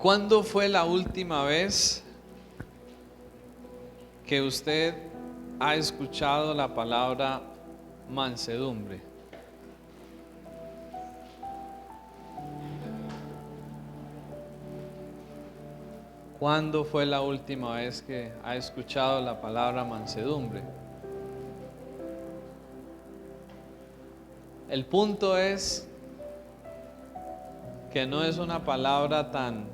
¿Cuándo fue la última vez que usted ha escuchado la palabra mansedumbre? ¿Cuándo fue la última vez que ha escuchado la palabra mansedumbre? El punto es que no es una palabra tan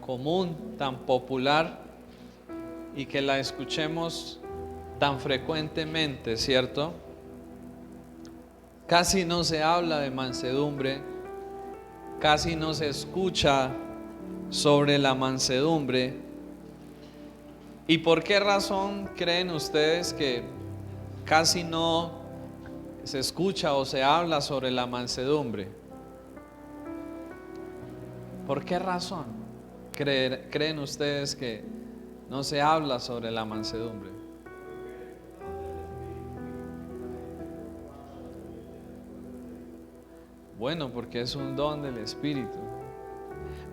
común, tan popular y que la escuchemos tan frecuentemente, ¿cierto? Casi no se habla de mansedumbre, casi no se escucha sobre la mansedumbre. ¿Y por qué razón creen ustedes que casi no se escucha o se habla sobre la mansedumbre? ¿Por qué razón creen ustedes que no se habla sobre la mansedumbre? Bueno, porque es un don del Espíritu.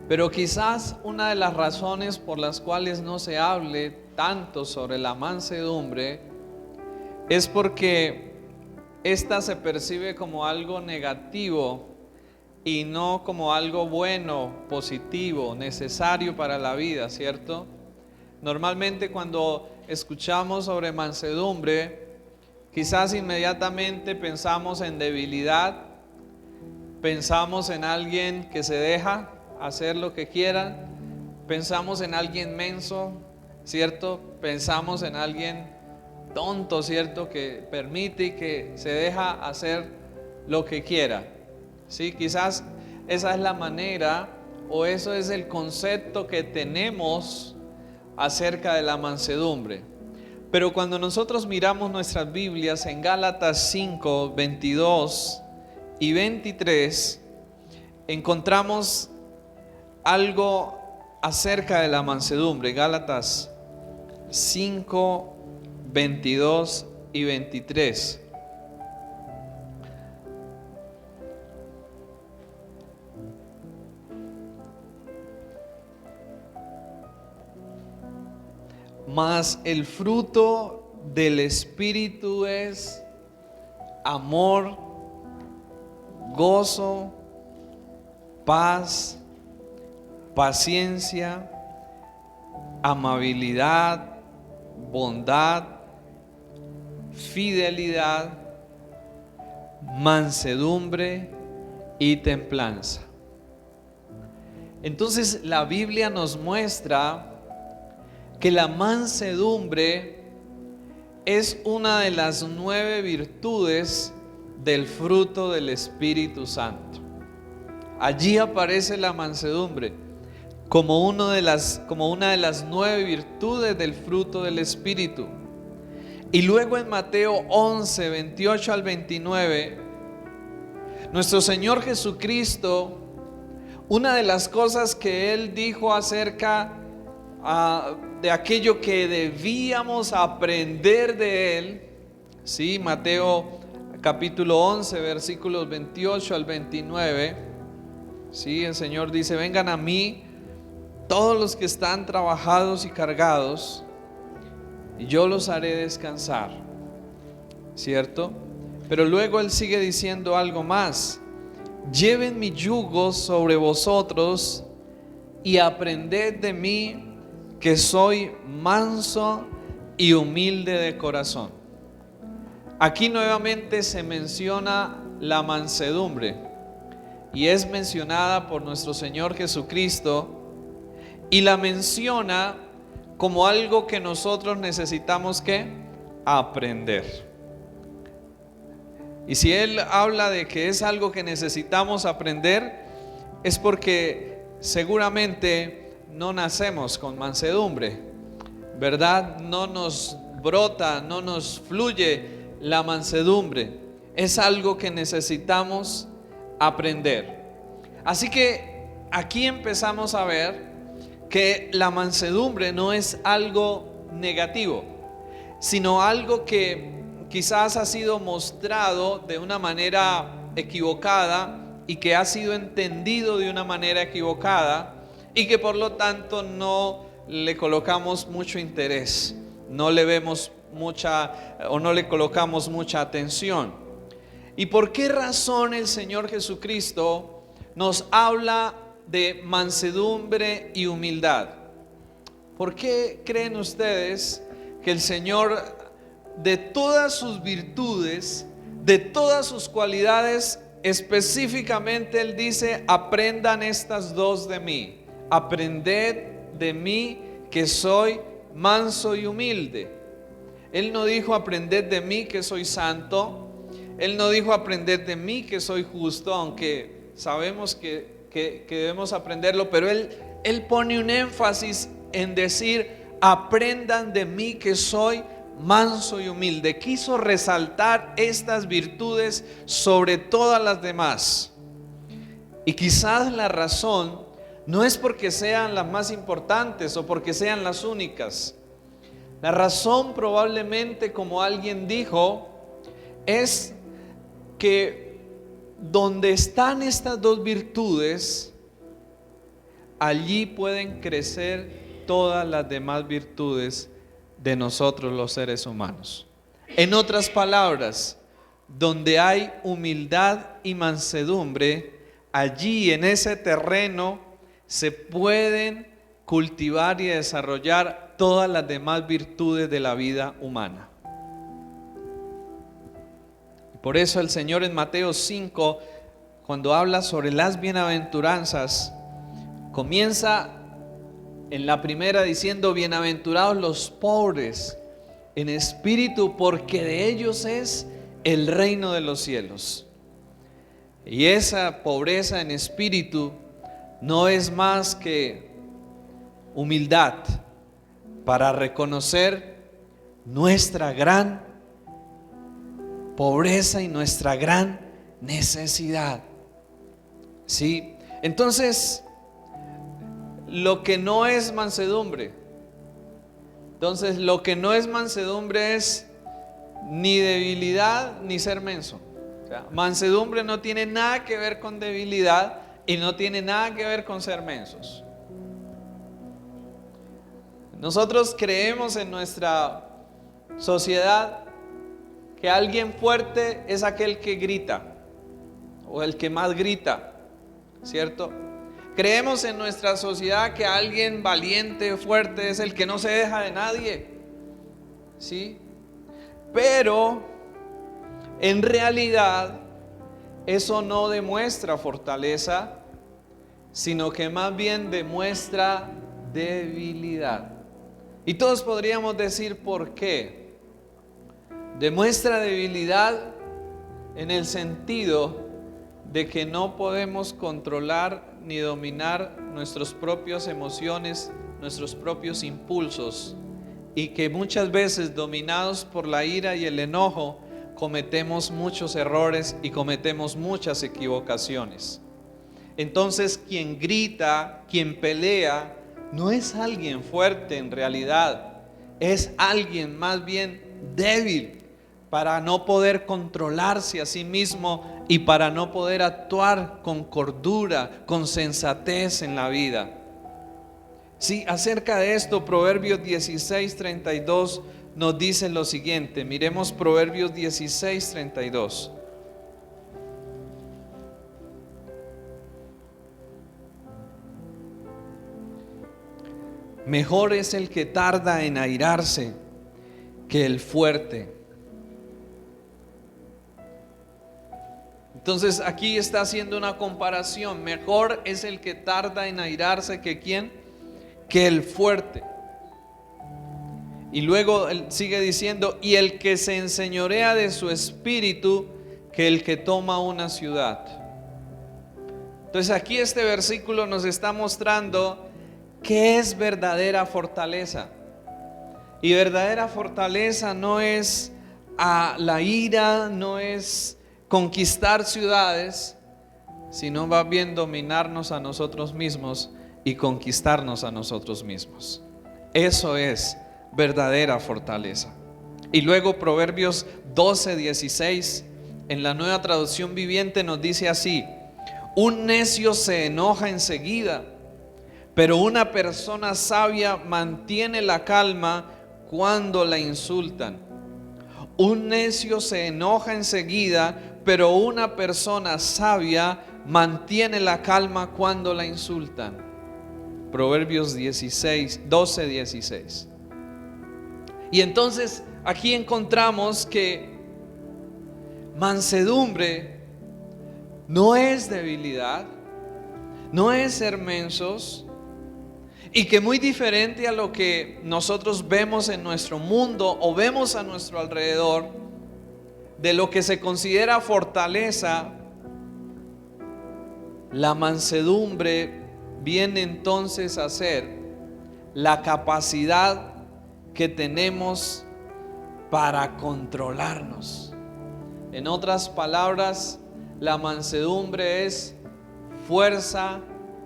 Pero quizás una de las razones por las cuales no se hable tanto sobre la mansedumbre es porque esta se percibe como algo negativo y no como algo bueno, positivo, necesario para la vida, ¿cierto? Normalmente cuando escuchamos sobre mansedumbre, quizás inmediatamente pensamos en debilidad, pensamos en alguien que se deja hacer lo que quiera, pensamos en alguien menso, ¿cierto? Pensamos en alguien tonto, ¿cierto? Que permite y que se deja hacer lo que quiera. Sí, quizás esa es la manera o eso es el concepto que tenemos acerca de la mansedumbre. Pero cuando nosotros miramos nuestras Biblias en Gálatas 5, 22 y 23, encontramos algo acerca de la mansedumbre. Gálatas 5, 22 y 23. Mas el fruto del Espíritu es amor, gozo, paz, paciencia, amabilidad, bondad, fidelidad, mansedumbre y templanza. Entonces la Biblia nos muestra que la mansedumbre es una de las 9 virtudes del fruto del Espíritu Santo. Allí aparece la mansedumbre como una de las 9 virtudes del fruto del Espíritu. Y luego en Mateo 11, 28 al 29, nuestro Señor Jesucristo, una de las cosas que Él dijo acerca de aquello que debíamos aprender de Él, ¿sí? Mateo capítulo 11, versículos 28 al 29, ¿sí? El Señor dice: vengan a mí todos los que están trabajados y cargados, y yo los haré descansar, ¿cierto? Pero luego Él sigue diciendo algo más: lleven mi yugo sobre vosotros y aprended de mí, que soy manso y humilde de corazón. Aquí nuevamente se menciona la mansedumbre y es mencionada por nuestro Señor Jesucristo, y la menciona como algo que nosotros necesitamos que aprender. Y si Él habla de que es algo que necesitamos aprender, es porque seguramente no nacemos con mansedumbre, ¿verdad? No nos brota, no nos fluye la mansedumbre. Es algo que necesitamos aprender. Así que aquí empezamos a ver que la mansedumbre no es algo negativo, sino algo que quizás ha sido mostrado de una manera equivocada y que ha sido entendido de una manera equivocada, y que por lo tanto no le colocamos mucho interés, no le vemos mucha o no le colocamos mucha atención. ¿Y por qué razón el Señor Jesucristo nos habla de mansedumbre y humildad? ¿Por qué creen ustedes que el Señor, de todas sus virtudes, de todas sus cualidades, específicamente Él dice: aprendan estas dos de mí? Aprended de mí, que soy manso y humilde. Él no dijo: aprended de mí, que soy santo. Él no dijo: aprended de mí, que soy justo, aunque sabemos que debemos aprenderlo, pero Él pone un énfasis en decir: aprendan de mí, que soy manso y humilde. Quiso resaltar estas virtudes sobre todas las demás. Y quizás la razón no es porque sean las más importantes o porque sean las únicas. La razón, probablemente, como alguien dijo, es que donde están estas dos virtudes, allí pueden crecer todas las demás virtudes de nosotros los seres humanos. En otras palabras, donde hay humildad y mansedumbre, allí en ese terreno se pueden cultivar y desarrollar todas las demás virtudes de la vida humana. Por eso el Señor en Mateo 5, cuando habla sobre las bienaventuranzas, comienza en la primera diciendo: bienaventurados los pobres en espíritu, porque de ellos es el reino de los cielos. Y esa pobreza en espíritu no es más que humildad para reconocer nuestra gran pobreza y nuestra gran necesidad. ¿Sí? Entonces, lo que no es mansedumbre es ni debilidad ni ser menso. O sea, mansedumbre no tiene nada que ver con debilidad y no tiene nada que ver con ser mensos. Nosotros creemos en nuestra sociedad que alguien fuerte es aquel que grita o el que más grita, ¿cierto? Creemos en nuestra sociedad que alguien valiente, fuerte, es el que no se deja de nadie, ¿sí? Pero en realidad eso no demuestra fortaleza, sino que más bien demuestra debilidad. Y todos podríamos decir por qué. Demuestra debilidad en el sentido de que no podemos controlar ni dominar nuestras propias emociones, nuestros propios impulsos, y que muchas veces, dominados por la ira y el enojo, cometemos muchos errores y cometemos muchas equivocaciones. Entonces, quien grita, quien pelea, no es alguien fuerte en realidad, es alguien más bien débil, para no poder controlarse a sí mismo y para no poder actuar con cordura, con sensatez en la vida. Sí, acerca de esto, Proverbios 16:32 nos dice lo siguiente. Miremos Proverbios 16:32. Mejor es el que tarda en airarse que el fuerte. Entonces aquí está haciendo una comparación. Mejor es el que tarda en airarse que ¿quién? Que el fuerte. Y luego él sigue diciendo: y el que se enseñorea de su espíritu que el que toma una ciudad. Entonces aquí este versículo nos está mostrando qué es verdadera fortaleza. Y verdadera fortaleza no es la ira, no es conquistar ciudades, sino más bien dominarnos a nosotros mismos y conquistarnos a nosotros mismos. Eso es verdadera fortaleza. Y luego Proverbios 12:16 en la Nueva Traducción Viviente nos dice así: un necio se enoja enseguida, pero una persona sabia mantiene la calma cuando la insultan. Un necio se enoja enseguida, pero una persona sabia mantiene la calma cuando la insultan. Proverbios 12:16. Y entonces aquí encontramos que mansedumbre no es debilidad, no es ser mensos, y que muy diferente a lo que nosotros vemos en nuestro mundo o vemos a nuestro alrededor, de lo que se considera fortaleza, la mansedumbre viene entonces a ser la capacidad que tenemos para controlarnos. En otras palabras, la mansedumbre es fuerza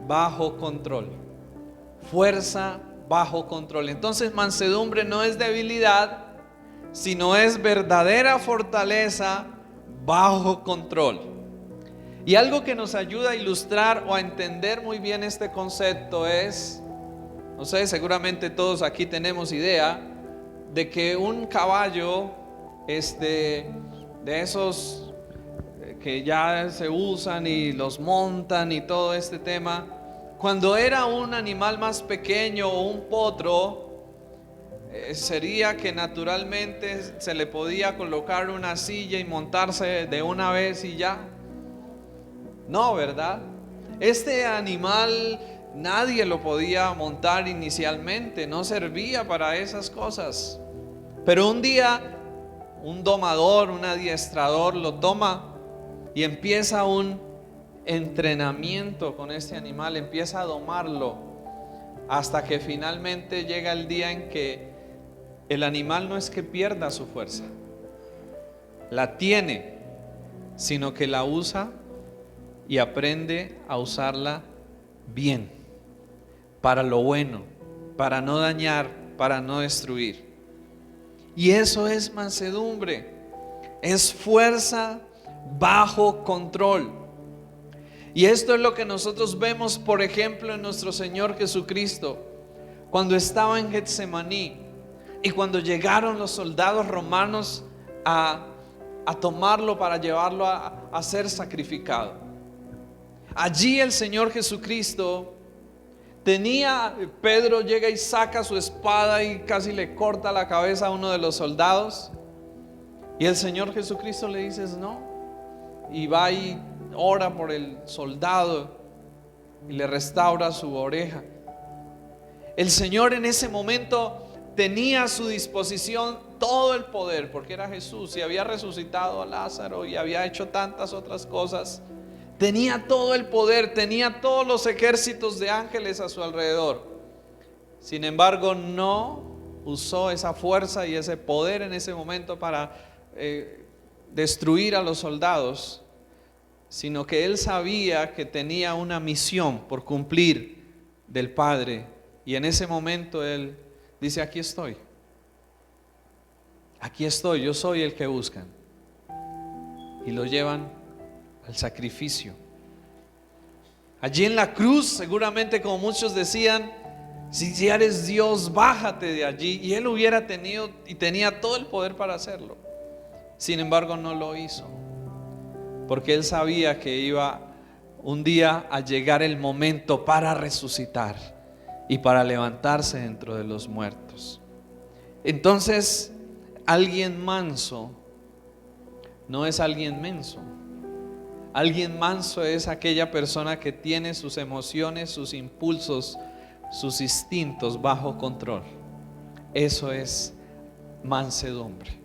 bajo control. Fuerza bajo control. Entonces, mansedumbre no es debilidad, sino es verdadera fortaleza bajo control. Y algo que nos ayuda a ilustrar o a entender muy bien este concepto es, no sé, seguramente todos aquí tenemos idea de que un caballo, de esos que ya se usan y los montan y todo este tema, cuando era un animal más pequeño o un potro, sería que naturalmente se le podía colocar una silla y montarse de una vez y ya. No, ¿verdad? Este animal nadie lo podía montar inicialmente, no servía para esas cosas. Pero un día un domador, un adiestrador lo toma y empieza un entrenamiento con este animal, empieza a domarlo hasta que finalmente llega el día en que el animal no es que pierda su fuerza, la tiene, sino que la usa y aprende a usarla bien, para lo bueno, para no dañar, para no destruir. Y eso es mansedumbre, es fuerza bajo control. Y esto es lo que nosotros vemos, por ejemplo, en nuestro Señor Jesucristo, cuando estaba en Getsemaní y cuando llegaron los soldados romanos a tomarlo para llevarlo a ser sacrificado. Allí el Señor Jesucristo Pedro llega y saca su espada y casi le corta la cabeza a uno de los soldados. Y el Señor Jesucristo le dice no. Y va y ora por el soldado y le restaura su oreja. El Señor en ese momento tenía a su disposición todo el poder, porque era Jesús y había resucitado a Lázaro y había hecho tantas otras cosas. Tenía todo el poder, tenía todos los ejércitos de ángeles a su alrededor. Sin embargo, no usó esa fuerza y ese poder en ese momento para destruir a los soldados, sino que él sabía que tenía una misión por cumplir del Padre. Y en ese momento él dice: aquí estoy, yo soy el que buscan. Y lo llevan al sacrificio. Allí en la cruz, seguramente, como muchos decían, si eres Dios, bájate de allí. Y él hubiera tenido y tenía todo el poder para hacerlo. Sin embargo, no lo hizo, porque él sabía que iba un día a llegar el momento para resucitar y para levantarse dentro de los muertos. Entonces, alguien manso no es alguien menso. Alguien manso es aquella persona que tiene sus emociones, sus impulsos, sus instintos bajo control. Eso es mansedumbre.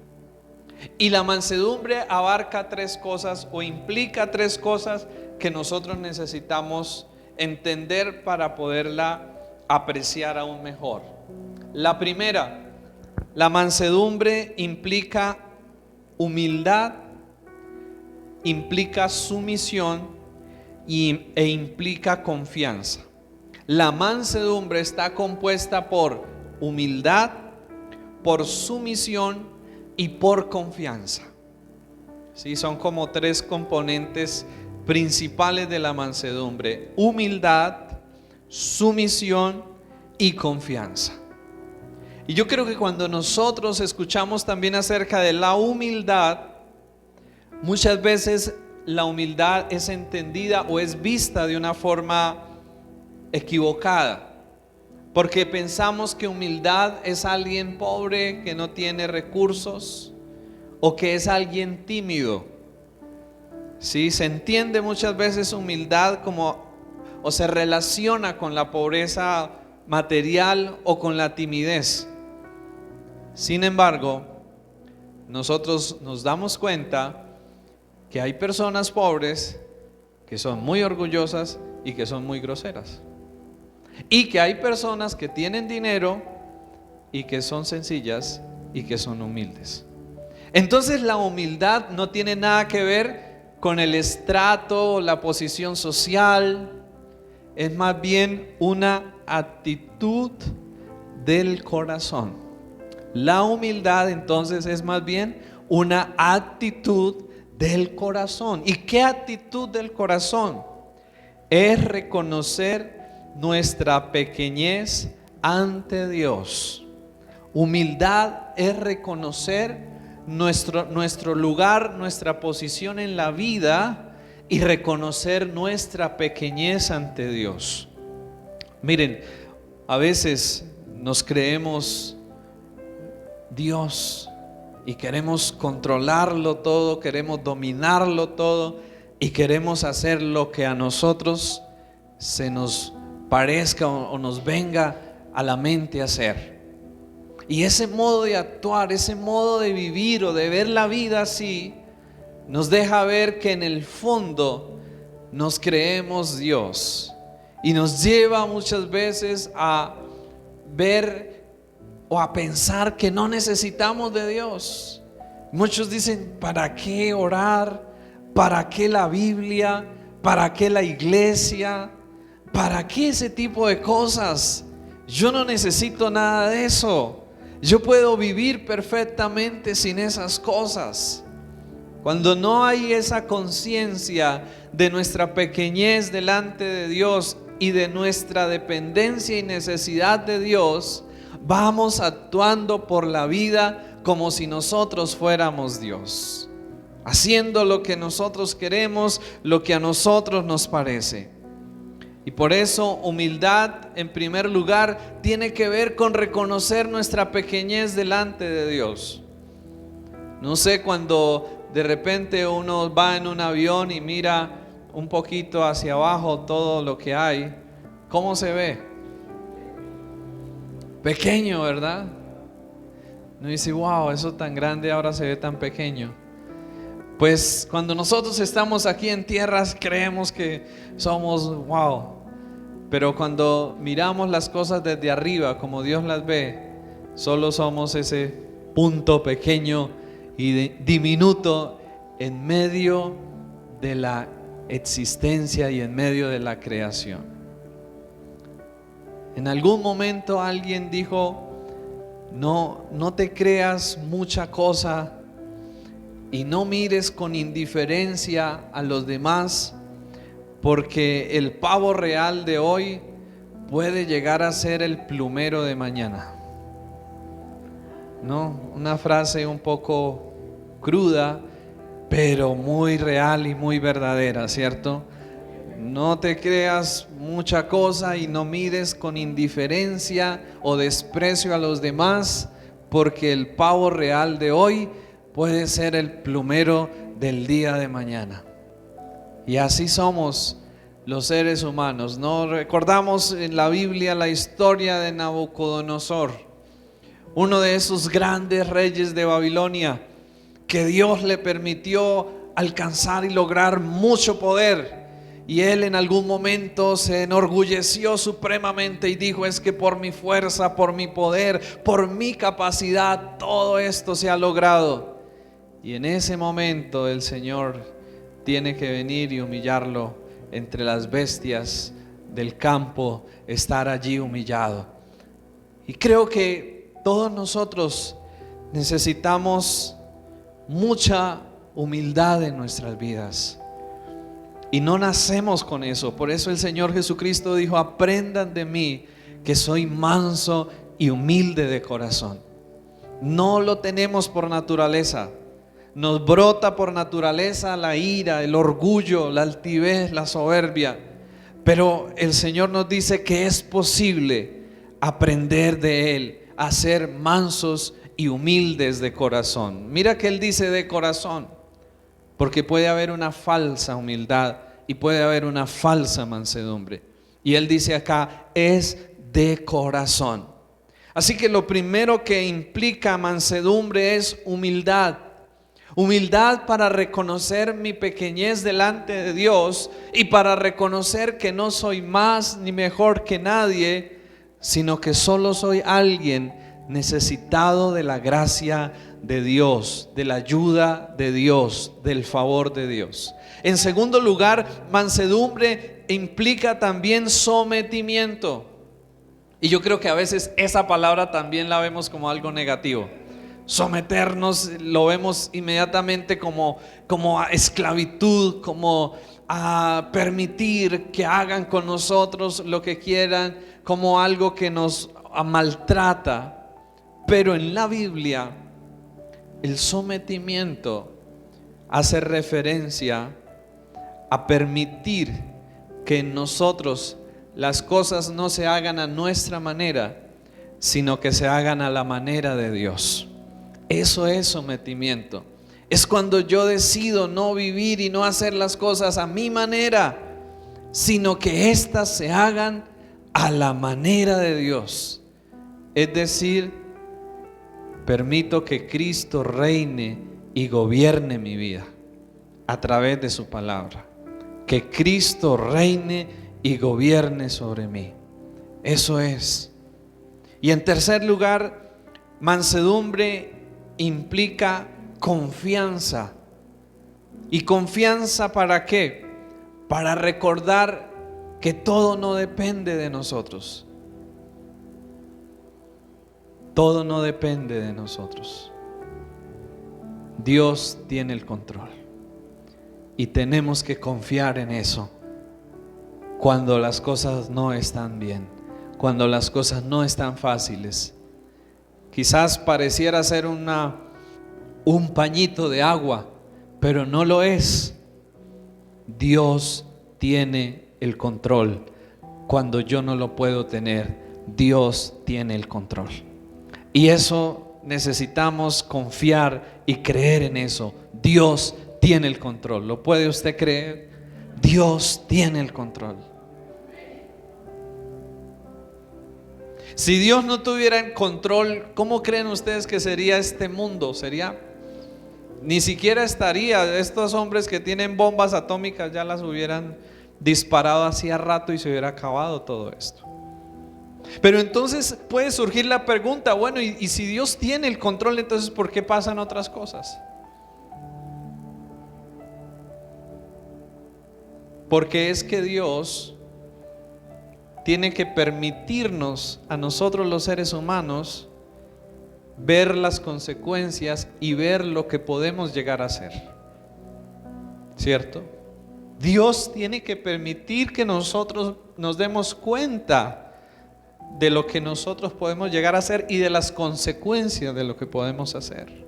Y la mansedumbre abarca tres cosas, o implica tres cosas que nosotros necesitamos entender para poderla apreciar aún mejor. La primera, la mansedumbre implica humildad, implica sumisión e implica confianza. La mansedumbre está compuesta por humildad, por sumisión y por confianza. ¿Sí? Son como tres componentes principales de la mansedumbre: humildad, sumisión y confianza. Y yo creo que cuando nosotros escuchamos también acerca de la humildad, muchas veces la humildad es entendida o es vista de una forma equivocada, porque pensamos que humildad es alguien pobre que no tiene recursos o que es alguien tímido. Sí, se entiende muchas veces humildad como, o se relaciona con la pobreza material o con la timidez. Sin embargo, nosotros nos damos cuenta que hay personas pobres que son muy orgullosas y que son muy groseras. Y que hay personas que tienen dinero y que son sencillas y que son humildes. Entonces la humildad no tiene nada que ver con el estrato, la posición social. Es más bien una actitud del corazón. La humildad entonces es más bien una actitud del corazón. ¿Y qué actitud del corazón? Es reconocer nuestra pequeñez ante Dios. Humildad es reconocer nuestro lugar, nuestra posición en la vida y reconocer nuestra pequeñez ante Dios. Miren, a veces nos creemos Dios y queremos controlarlo todo, queremos dominarlo todo y queremos hacer lo que a nosotros se nos parezca o nos venga a la mente hacer. Y ese modo de actuar, ese modo de vivir o de ver la vida así, nos deja ver que en el fondo nos creemos Dios y nos lleva muchas veces a ver o a pensar que no necesitamos de Dios. Muchos dicen, ¿para qué orar? ¿Para qué la Biblia? ¿Para qué la iglesia? ¿Para qué ese tipo de cosas? Yo no necesito nada de eso. Yo puedo vivir perfectamente sin esas cosas. Cuando no hay esa conciencia de nuestra pequeñez delante de Dios y de nuestra dependencia y necesidad de Dios, vamos actuando por la vida como si nosotros fuéramos Dios, haciendo lo que nosotros queremos, lo que a nosotros nos parece. Y por eso humildad, en primer lugar, tiene que ver con reconocer nuestra pequeñez delante de Dios. No sé, cuando de repente uno va en un avión y mira un poquito hacia abajo todo lo que hay, ¿cómo se ve? Pequeño, ¿verdad? Uno dice, wow, eso tan grande ahora se ve tan pequeño. Pues cuando nosotros estamos aquí en tierras creemos que somos wow, pero cuando miramos las cosas desde arriba como Dios las ve, solo somos ese punto pequeño y diminuto en medio de la existencia y en medio de la creación. En algún momento alguien dijo, no te creas mucha cosa y no mires con indiferencia a los demás, porque el pavo real de hoy puede llegar a ser el plumero de mañana. ¿No? Una frase un poco cruda, pero muy real y muy verdadera, ¿cierto? No te creas mucha cosa y no mires con indiferencia o desprecio a los demás, porque el pavo real de hoy puede ser el plumero del día de mañana. Y así somos los seres humanos, ¿no? Recordamos en la Biblia la historia de Nabucodonosor, uno de esos grandes reyes de Babilonia, que Dios le permitió alcanzar y lograr mucho poder. Y él en algún momento se enorgulleció supremamente y dijo, es que por mi fuerza, por mi poder, por mi capacidad, todo esto se ha logrado. Y en ese momento el Señor tiene que venir y humillarlo entre las bestias del campo, estar allí humillado. Y creo que todos nosotros necesitamos mucha humildad en nuestras vidas. Y no nacemos con eso. Por eso el Señor Jesucristo dijo: aprendan de mí, que soy manso y humilde de corazón. No lo tenemos por naturaleza. Nos brota por naturaleza la ira, el orgullo, la altivez, la soberbia. Pero el Señor nos dice que es posible aprender de Él, a ser mansos y humildes de corazón. Mira que Él dice de corazón, porque puede haber una falsa humildad y puede haber una falsa mansedumbre. Y Él dice acá, es de corazón. Así que lo primero que implica mansedumbre es humildad. Humildad para reconocer mi pequeñez delante de Dios y para reconocer que no soy más ni mejor que nadie, sino que solo soy alguien necesitado de la gracia de Dios, de la ayuda de Dios, del favor de Dios. En segundo lugar, mansedumbre implica también sometimiento. Y yo creo que a veces esa palabra también la vemos como algo negativo. Someternos lo vemos inmediatamente como a esclavitud, como a permitir que hagan con nosotros lo que quieran, como algo que nos maltrata. Pero en la Biblia el sometimiento hace referencia a permitir que en nosotros las cosas no se hagan a nuestra manera, sino que se hagan a la manera de Dios. Eso es sometimiento. Es cuando yo decido no vivir y no hacer las cosas a mi manera, sino que éstas se hagan a la manera de Dios. Es decir, permito que Cristo reine y gobierne mi vida a través de su palabra. Que Cristo reine y gobierne sobre mí. Eso es. Y en tercer lugar, mansedumbre implica confianza. ¿Y confianza para qué? Para recordar que todo no depende de nosotros. Todo no depende de nosotros. Dios tiene el control. Y tenemos que confiar en eso. Cuando las cosas no están bien, cuando las cosas no están fáciles. Quizás pareciera ser un pañito de agua, pero no lo es. Dios tiene el control. Cuando yo no lo puedo tener, Dios tiene el control. Y eso necesitamos confiar y creer en eso. Dios tiene el control. ¿Lo puede usted creer? Dios tiene el control. Si Dios no tuviera el control, ¿cómo creen ustedes que sería este mundo? Ni siquiera estaría. Estos hombres que tienen bombas atómicas ya las hubieran disparado hacía rato y se hubiera acabado todo esto. Pero entonces puede surgir la pregunta, bueno, y si Dios tiene el control, entonces ¿por qué pasan otras cosas? Porque es que Dios tiene que permitirnos a nosotros los seres humanos ver las consecuencias y ver lo que podemos llegar a hacer. ¿Cierto? Dios tiene que permitir que nosotros nos demos cuenta de lo que nosotros podemos llegar a hacer y de las consecuencias de lo que podemos hacer.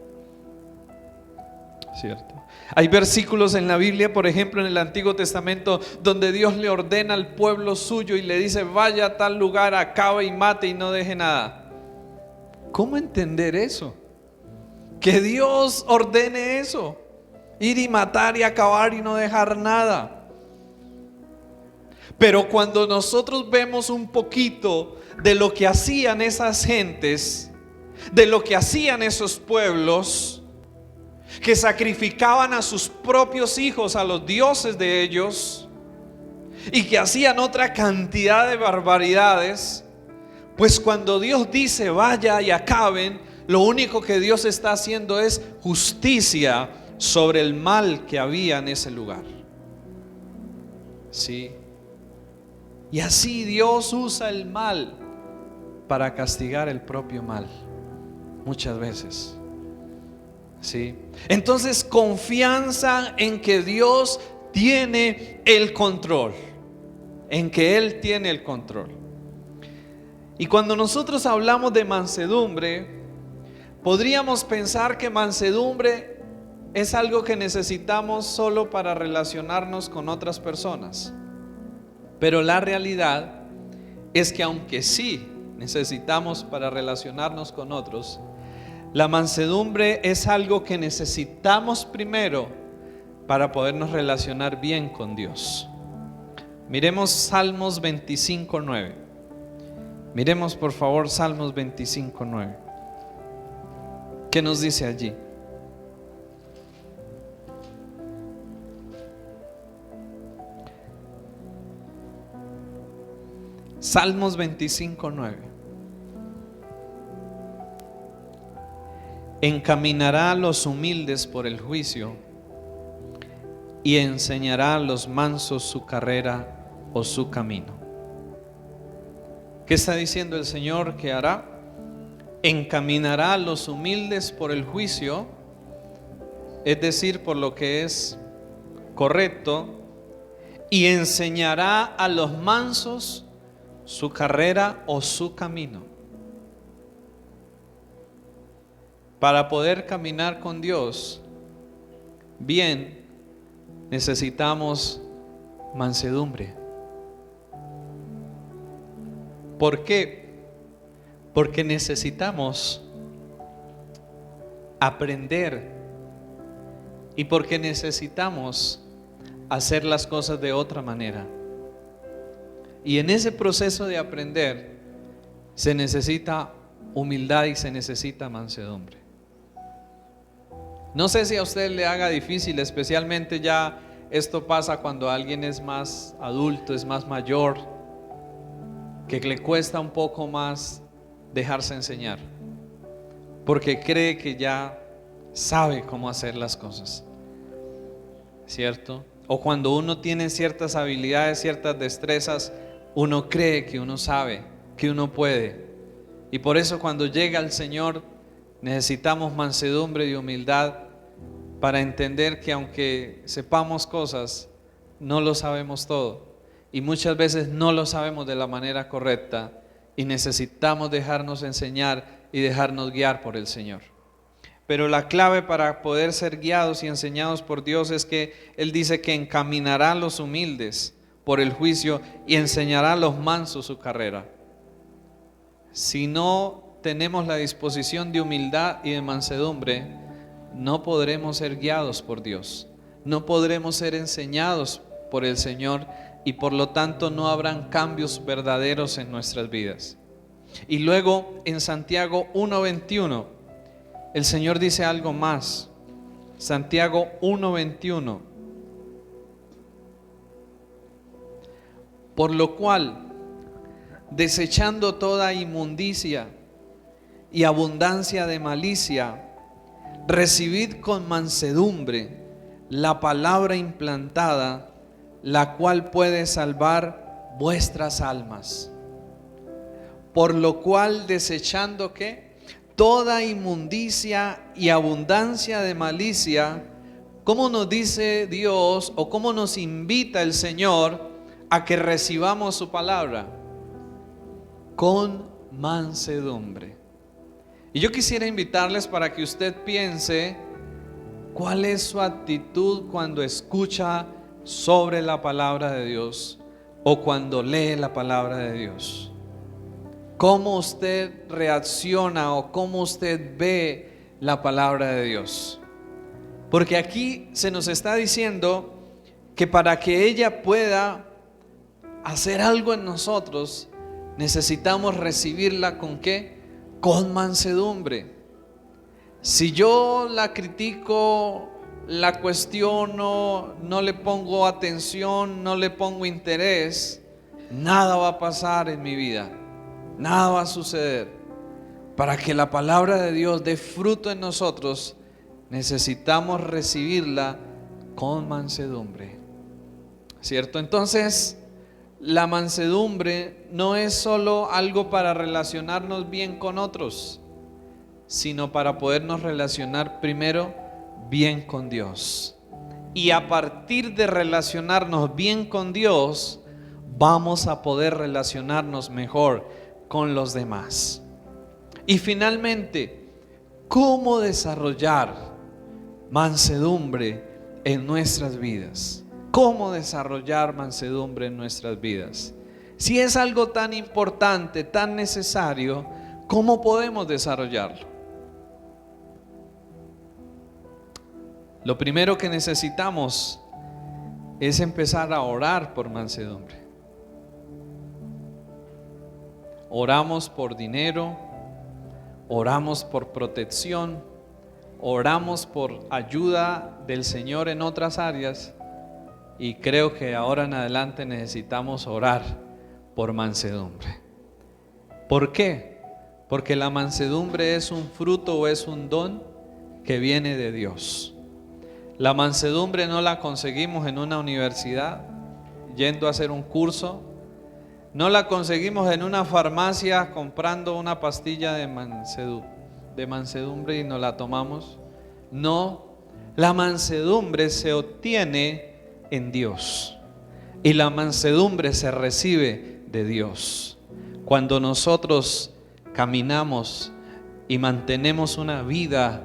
¿Cierto? Hay versículos en la Biblia, por ejemplo en el Antiguo Testamento, donde Dios le ordena al pueblo suyo y le dice: vaya a tal lugar, acabe y mate y no deje nada. ¿Cómo entender eso? Que Dios ordene eso, ir y matar y acabar y no dejar nada. Pero cuando nosotros vemos un poquito de lo que hacían esas gentes, de lo que hacían esos pueblos, que sacrificaban a sus propios hijos, a los dioses de ellos, y que hacían otra cantidad de barbaridades, pues cuando Dios dice vaya y acaben, lo único que Dios está haciendo es justicia sobre el mal que había en ese lugar. Sí. Y así Dios usa el mal para castigar el propio mal, muchas veces. ¿Sí? Entonces, confianza en que Dios tiene el control, en que Él tiene el control. Y cuando nosotros hablamos de mansedumbre, podríamos pensar que mansedumbre es algo que necesitamos solo para relacionarnos con otras personas. Pero la realidad es que aunque sí necesitamos para relacionarnos con otros, la mansedumbre es algo que necesitamos primero para podernos relacionar bien con Dios. Miremos Salmos 25:9. Miremos por favor Salmos 25:9. ¿Qué nos dice allí? Salmos 25:9. Encaminará a los humildes por el juicio y enseñará a los mansos su carrera o su camino. ¿Qué está diciendo el Señor que hará? Encaminará a los humildes por el juicio, es decir, por lo que es correcto, y enseñará a los mansos su carrera o su camino. Para poder caminar con Dios bien, necesitamos mansedumbre. ¿Por qué? Porque necesitamos aprender y porque necesitamos hacer las cosas de otra manera. Y en ese proceso de aprender se necesita humildad y se necesita mansedumbre. No sé si a usted le haga difícil, especialmente ya esto pasa cuando alguien es más adulto, es más mayor, que le cuesta un poco más dejarse enseñar, porque cree que ya sabe cómo hacer las cosas, ¿cierto? O cuando uno tiene ciertas habilidades, ciertas destrezas, uno cree que uno sabe, que uno puede. Y por eso cuando llega el Señor necesitamos mansedumbre y humildad para entender que aunque sepamos cosas, no lo sabemos todo. Y muchas veces no lo sabemos de la manera correcta y necesitamos dejarnos enseñar y dejarnos guiar por el Señor. Pero la clave para poder ser guiados y enseñados por Dios es que Él dice que encaminará a los humildes por el juicio y enseñará a los mansos su carrera. Si no tenemos la disposición de humildad y de mansedumbre, no podremos ser guiados por Dios, no podremos ser enseñados por el Señor y por lo tanto no habrán cambios verdaderos en nuestras vidas. Y luego en Santiago 1:21 el Señor dice algo más. Santiago 1:21: por lo cual, desechando toda inmundicia y abundancia de malicia, recibid con mansedumbre la palabra implantada, la cual puede salvar vuestras almas. Por lo cual, desechando ¿qué? Toda inmundicia y abundancia de malicia, ¿cómo nos dice Dios o cómo nos invita el Señor a que recibamos su palabra? Con mansedumbre. Y yo quisiera invitarles para que usted piense cuál es su actitud cuando escucha sobre la palabra de Dios o cuando lee la palabra de Dios. ¿Cómo usted reacciona o cómo usted ve la palabra de Dios? Porque aquí se nos está diciendo que para que ella pueda hacer algo en nosotros, necesitamos recibirla ¿con qué? Con mansedumbre. Si yo la critico, la cuestiono, no le pongo atención, no le pongo interés, nada va a pasar en mi vida, nada va a suceder. Para que la palabra de Dios dé fruto en nosotros, necesitamos recibirla con mansedumbre, ¿cierto? Entonces, la mansedumbre no es solo algo para relacionarnos bien con otros, sino para podernos relacionar primero bien con Dios. y a partir de relacionarnos bien con Dios, vamos a poder relacionarnos mejor con los demás. Y finalmente, ¿cómo desarrollar mansedumbre en nuestras vidas? ¿Cómo desarrollar mansedumbre en nuestras vidas? Si es algo tan importante, tan necesario, ¿cómo podemos desarrollarlo? Lo primero que necesitamos es empezar a orar por mansedumbre. Oramos por dinero, oramos por protección, oramos por ayuda del Señor en otras áreas, y creo que ahora en adelante necesitamos orar por mansedumbre. ¿Por qué? Porque la mansedumbre es un fruto o es un don que viene de Dios. La mansedumbre no la conseguimos en una universidad, yendo a hacer un curso. No la conseguimos en una farmacia comprando una pastilla de mansedumbre y nos la tomamos. No, la mansedumbre se obtiene en Dios y la mansedumbre se recibe de Dios. Cuando nosotros caminamos y mantenemos una vida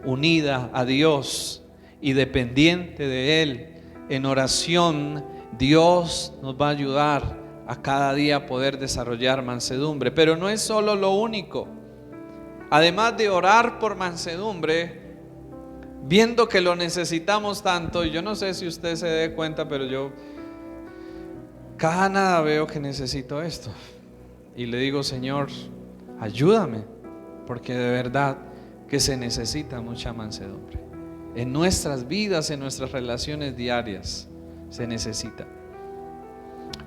unida a Dios y dependiente de Él en oración, Dios nos va a ayudar a cada día poder desarrollar mansedumbre. Pero no es solo lo único. Además de orar por mansedumbre, viendo que lo necesitamos tanto, y yo no sé si usted se dé cuenta, pero yo cada nada veo que necesito esto, y le digo: Señor, ayúdame, porque de verdad que se necesita mucha mansedumbre en nuestras vidas, en nuestras relaciones diarias, se necesita.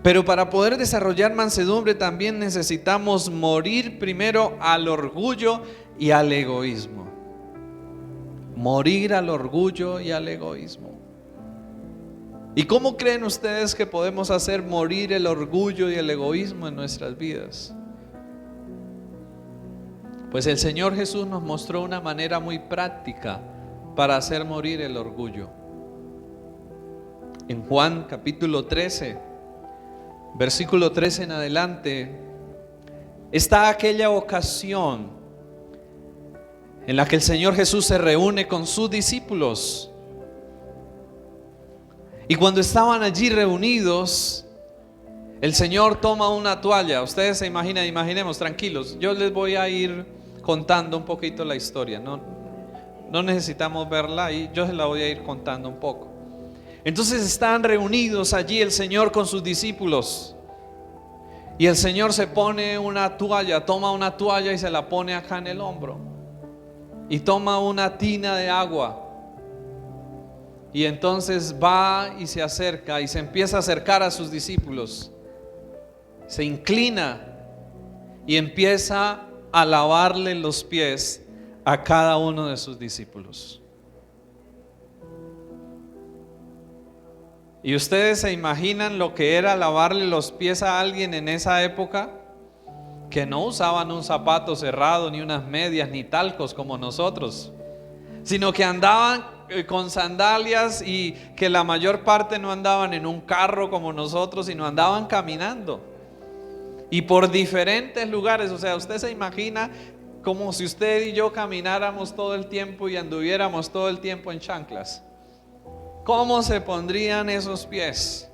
Pero para poder desarrollar mansedumbre también necesitamos morir primero al orgullo y al egoísmo. Morir al orgullo y al egoísmo. ¿Y cómo creen ustedes que podemos hacer morir el orgullo y el egoísmo en nuestras vidas? Pues el Señor Jesús nos mostró una manera muy práctica para hacer morir el orgullo. En Juan capítulo 13, versículo 13 en adelante, está aquella ocasión en la que el Señor Jesús se reúne con sus discípulos. Y cuando estaban allí reunidos, el Señor toma una toalla. Ustedes se imaginan, imaginemos, tranquilos, yo les voy a ir contando un poquito la historia. No necesitamos verla, y yo se la voy a ir contando un poco. Entonces están reunidos allí el Señor con sus discípulos, y el Señor se pone una toalla, toma una toalla y se la pone acá en el hombro, y toma una tina de agua, y entonces va y se acerca y se empieza a acercar a sus discípulos, se inclina y empieza a lavarle los pies a cada uno de sus discípulos. ¿Y ustedes se imaginan lo que era lavarle los pies a alguien en esa época? Que no usaban un zapato cerrado, ni unas medias, ni talcos como nosotros, sino que andaban con sandalias, y que la mayor parte no andaban en un carro como nosotros, sino andaban caminando y por diferentes lugares. O sea, usted se imagina como si usted y yo camináramos todo el tiempo y anduviéramos todo el tiempo en chanclas. ¿Cómo se pondrían esos pies?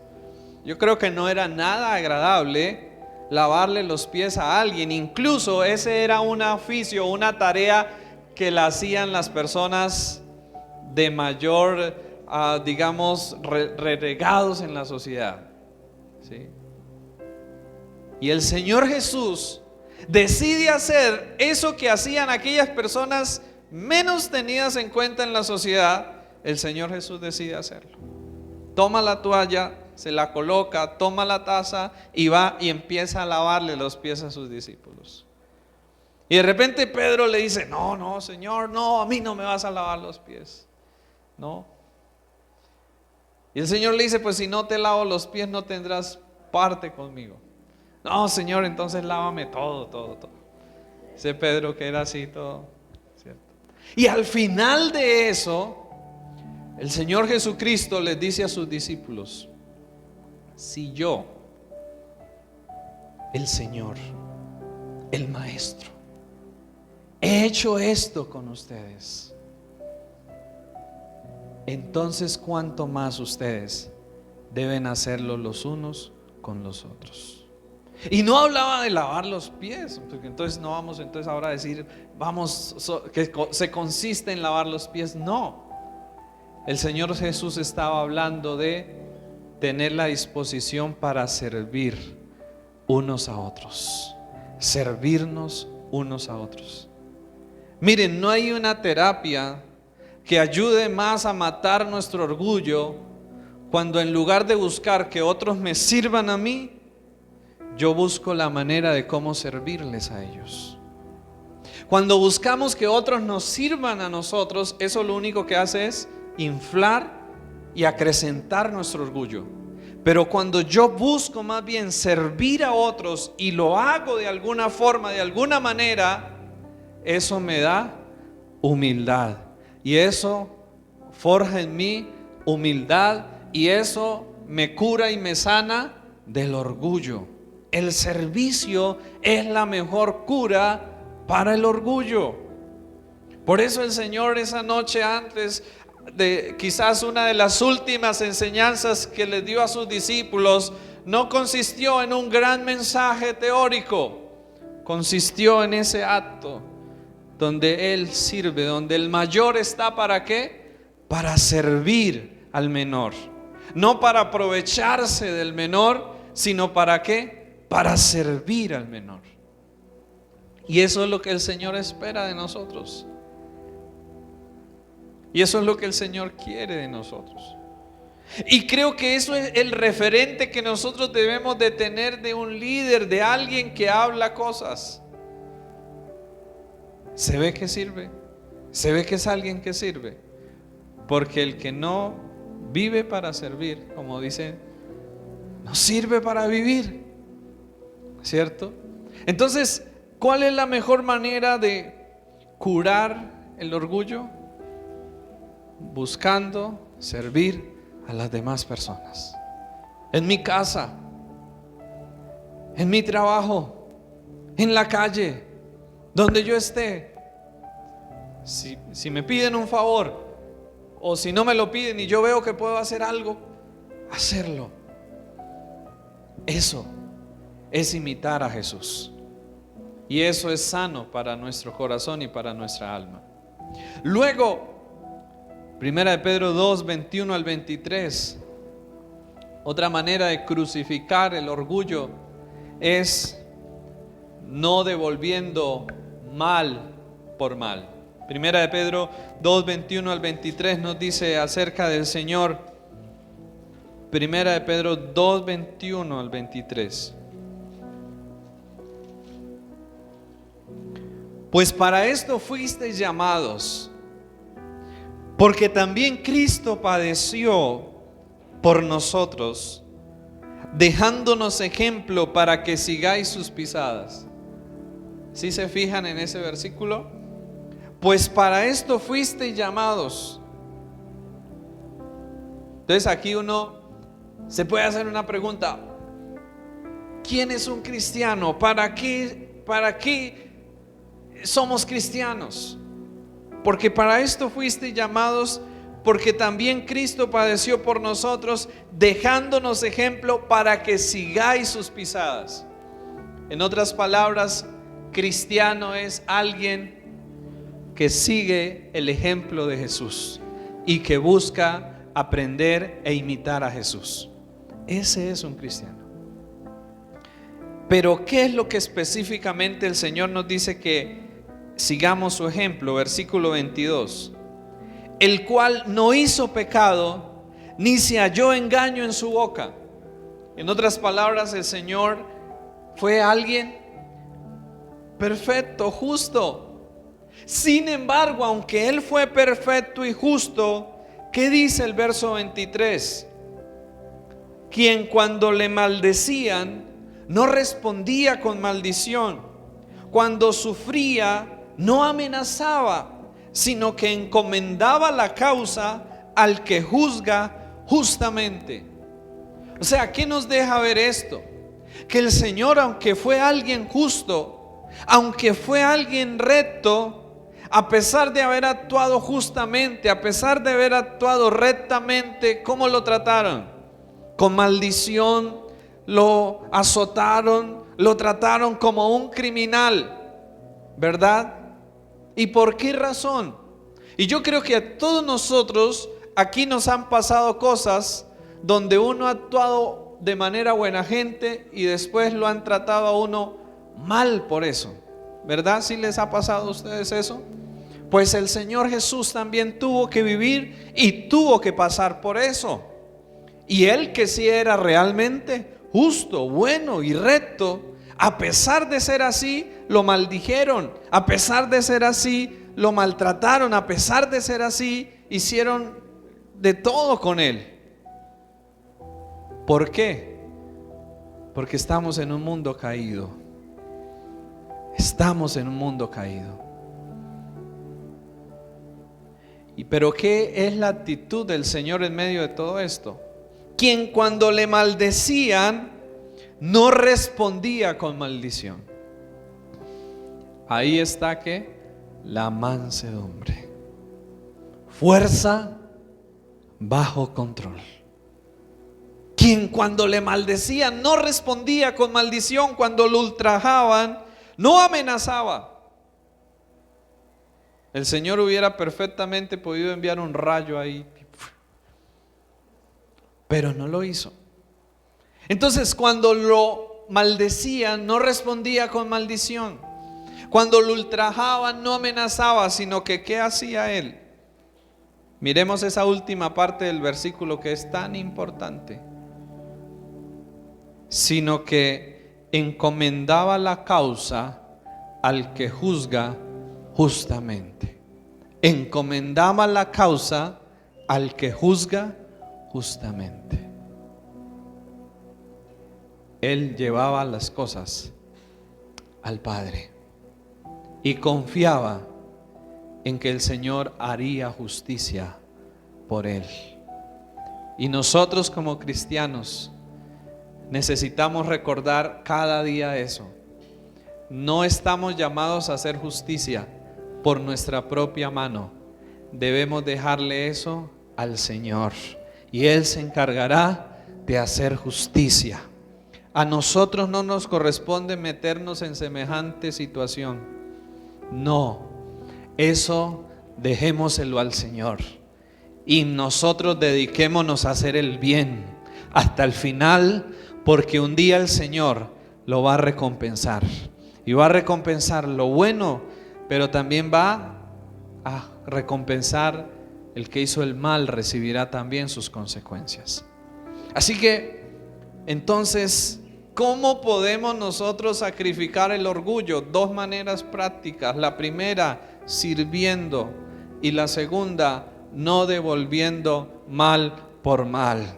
Yo creo que no era nada agradable lavarle los pies a alguien. Incluso ese era un oficio, una tarea que la hacían las personas de mayor, digamos, relegados en la sociedad, ¿sí? Y el Señor Jesús decide hacer eso que hacían aquellas personas menos tenidas en cuenta en la sociedad. El Señor Jesús decide hacerlo. Toma la toalla, se la coloca, toma la taza y va y empieza a lavarle los pies a sus discípulos. Y de repente Pedro le dice: no, Señor, no, a mí no me vas a lavar los pies. No. Y el Señor le dice: pues si no te lavo los pies no tendrás parte conmigo. No, Señor, entonces lávame todo. Dice Pedro que era así todo, ¿cierto? Y al final de eso, El Señor Jesucristo les dice a sus discípulos: si yo, el Señor, el Maestro, he hecho esto con ustedes, entonces cuánto más ustedes deben hacerlo los unos con los otros. Y no hablaba de lavar los pies, porque entonces no vamos entonces ahora a decir que se consiste en lavar los pies. No, el Señor Jesús estaba hablando de tener la disposición para servir unos a otros, servirnos unos a otros. Miren, no hay una terapia que ayude más a matar nuestro orgullo cuando en lugar de buscar que otros me sirvan a mí, yo busco la manera de cómo servirles a ellos. Cuando buscamos que otros nos sirvan a nosotros, eso lo único que hace es inflar y acrecentar nuestro orgullo. Pero cuando yo busco más bien servir a otros y lo hago de alguna forma, de alguna manera, eso me da humildad. Y eso forja en mí humildad y eso me cura y me sana del orgullo. El servicio es la mejor cura para el orgullo. Por eso el Señor esa noche, antes de quizás una de las últimas enseñanzas que les dio a sus discípulos, no consistió en un gran mensaje teórico, consistió en ese acto donde Él sirve, donde el mayor está ¿para qué? Para servir al menor, no para aprovecharse del menor, sino ¿para qué? Para servir al menor. Y eso es lo que el Señor espera de nosotros. Y eso es lo que el Señor quiere de nosotros. Y creo que eso es el referente que nosotros debemos de tener de un líder, de alguien que habla cosas. Se ve que sirve, se ve que es alguien que sirve, porque el que no vive para servir, como dicen, no sirve para vivir, ¿cierto? Entonces, ¿cuál es la mejor manera de curar el orgullo? Buscando servir a las demás personas. En mi casa, en mi trabajo, en la calle, donde yo esté. Si me piden un favor, o si no me lo piden y yo veo que puedo hacer algo, hacerlo. Eso es imitar a Jesús. Y eso es sano para nuestro corazón y para nuestra alma. Luego, 1 Pedro 2, 21 al 23. Otra manera de crucificar el orgullo es no devolviendo mal por mal. 1 Pedro 2, 21 al 23 nos dice acerca del Señor. 1 Pedro 2, 21 al 23. Pues para esto fuisteis llamados, porque también Cristo padeció por nosotros, dejándonos ejemplo para que sigáis sus pisadas. ¿Sí se fijan en ese versículo? Pues para esto fuisteis llamados. Entonces aquí uno se puede hacer una pregunta: ¿quién es un cristiano? ¿Para qué somos cristianos? Porque para esto fuisteis llamados, porque también Cristo padeció por nosotros, dejándonos ejemplo para que sigáis sus pisadas. En otras palabras, cristiano es alguien que sigue el ejemplo de Jesús y que busca aprender e imitar a Jesús. Ese es un cristiano. Pero ¿qué es lo que específicamente el Señor nos dice que sigamos su ejemplo? Versículo 22. El cual no hizo pecado, ni se halló engaño en su boca. En otras palabras, el Señor fue alguien perfecto, justo. Sin embargo, aunque Él fue perfecto y justo, ¿qué dice el verso 23? Quien cuando le maldecían, no respondía con maldición. Cuando sufría, no amenazaba, sino que encomendaba la causa al que juzga justamente. O sea, ¿qué nos deja ver esto? Que el Señor, aunque fue alguien justo, aunque fue alguien recto, a pesar de haber actuado justamente, a pesar de haber actuado rectamente, ¿cómo lo trataron? Con maldición, lo azotaron, lo trataron como un criminal, ¿verdad? ¿Y por qué razón? Y yo creo que a todos nosotros aquí nos han pasado cosas donde uno ha actuado de manera buena gente y después lo han tratado a uno mal por eso, ¿verdad? ¿Sí les ha pasado a ustedes eso? Pues el Señor Jesús también tuvo que vivir y tuvo que pasar por eso. Y Él, que sí era realmente justo, bueno y recto, a pesar de ser así, lo maldijeron. A pesar de ser así, lo maltrataron. A pesar de ser así, hicieron de todo con Él. ¿Por qué? Porque estamos en un mundo caído. Estamos en un mundo caído. Pero ¿qué es la actitud del Señor en medio de todo esto? Quien cuando le maldecían no respondía con maldición. Ahí está que la mansedumbre, fuerza bajo control. Quien cuando le maldecían no respondía con maldición, cuando lo ultrajaban no amenazaba. El Señor hubiera perfectamente podido enviar un rayo ahí, pero no lo hizo. Entonces, cuando lo maldecían, no respondía con maldición. Cuando lo ultrajaban, no amenazaba, sino que ¿qué hacía Él? Miremos esa última parte del versículo que es tan importante. Sino que encomendaba la causa al que juzga justamente. Encomendaba la causa al que juzga justamente. Él llevaba las cosas al Padre y confiaba en que el Señor haría justicia por él. Y nosotros como cristianos necesitamos recordar cada día eso. No estamos llamados a hacer justicia por nuestra propia mano. Debemos dejarle eso al Señor y Él se encargará de hacer justicia. A nosotros no nos corresponde meternos en semejante situación. No, eso dejémoselo al Señor y nosotros dediquémonos a hacer el bien hasta el final, porque un día el Señor lo va a recompensar y va a recompensar lo bueno, pero también va a recompensar el que hizo el mal, recibirá también sus consecuencias. Así que entonces, ¿cómo podemos nosotros sacrificar el orgullo? Dos maneras prácticas. La primera, sirviendo, y la segunda, no devolviendo mal por mal,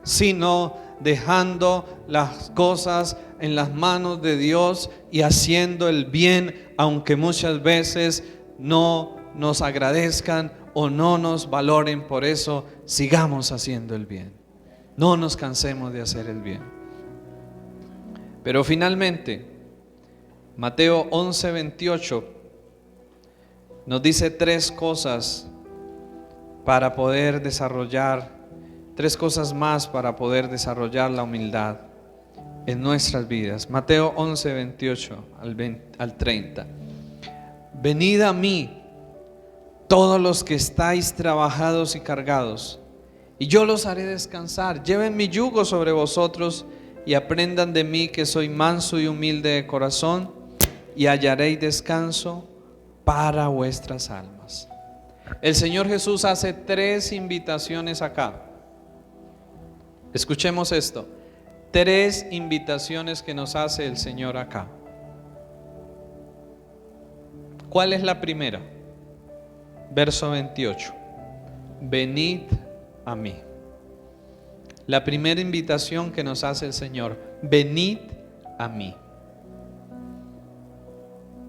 sino dejando las cosas en las manos de Dios y haciendo el bien, aunque muchas veces no nos agradezcan o no nos valoren. Por eso sigamos haciendo el bien, no nos cansemos de hacer el bien. Pero finalmente Mateo 11:28 nos dice tres cosas para poder desarrollar, tres cosas más para poder desarrollar la humildad en nuestras vidas. Mateo 11:28 al 30. Venid a mí todos los que estáis trabajados y cargados, y yo los haré descansar. Lleven mi yugo sobre vosotros y aprendan de mí, que soy manso y humilde de corazón, y hallaréis descanso para vuestras almas. El Señor Jesús hace tres invitaciones acá. Escuchemos esto. Tres invitaciones que nos hace el Señor acá. ¿Cuál es la primera? Verso 28. Venid a mí. La primera invitación que nos hace el Señor: venid a mí.